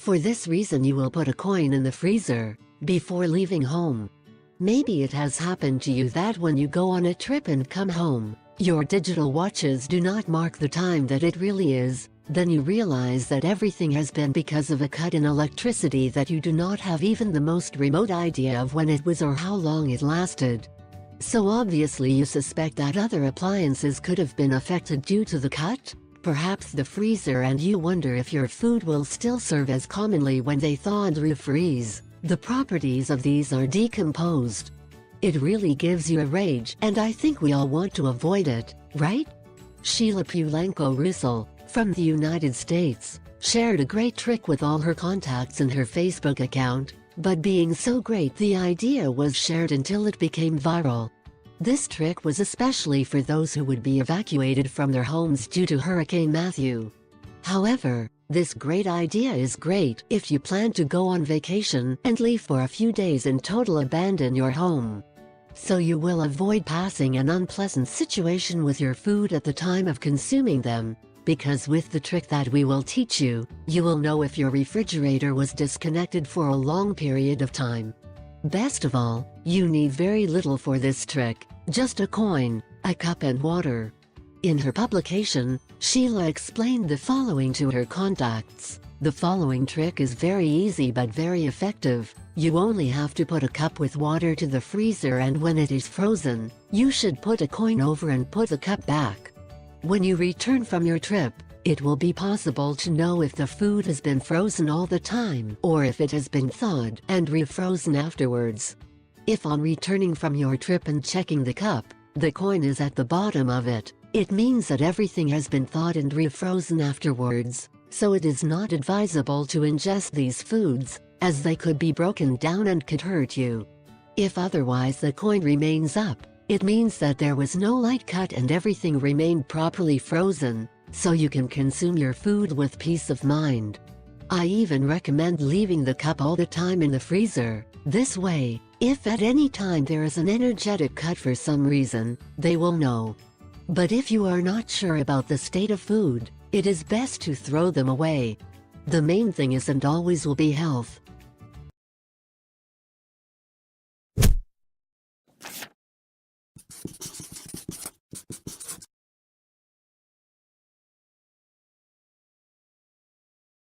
For this reason you will put a coin in the freezer before leaving home. Maybe it has happened to you that when you go on a trip and come home, your digital watches do not mark the time that it really is. Then you realize that everything has been because of a cut in electricity that you do not have even the most remote idea of when it was or how long it lasted. So obviously you suspect that other appliances could have been affected due to the cut? Perhaps the freezer, and you wonder if your food will still serve as commonly when they thaw and refreeze. The properties of these are decomposed. It really gives you a rage, and I think we all want to avoid it, right? Sheila Pulenko-Russell, from the United States, shared a great trick with all her contacts in her Facebook account, but being so great the idea was shared until it became viral. This trick was especially for those who would be evacuated from their homes due to Hurricane Matthew. However, this great idea is great if you plan to go on vacation and leave for a few days and totally abandon your home. So you will avoid passing an unpleasant situation with your food at the time of consuming them, because with the trick that we will teach you, you will know if your refrigerator was disconnected for a long period of time. Best of all, you need very little for this trick, just a coin, a cup and water. In her publication, Sheila explained the following to her contacts. The following trick is very easy but very effective. You only have to put a cup with water to the freezer, and when it is frozen, you should put a coin over and put the cup back. When you return from your trip, it will be possible to know if the food has been frozen all the time or if it has been thawed and refrozen afterwards. If on returning from your trip and checking the cup, the coin is at the bottom of it, it means that everything has been thawed and refrozen afterwards, so it is not advisable to ingest these foods, as they could be broken down and could hurt you. If otherwise the coin remains up, it means that there was no light cut and everything remained properly frozen, so you can consume your food with peace of mind. I even recommend leaving the cup all the time in the freezer. This way, if at any time there is an energetic cut for some reason, they will know. But if you are not sure about the state of food, it is best to throw them away. The main thing is and always will be health.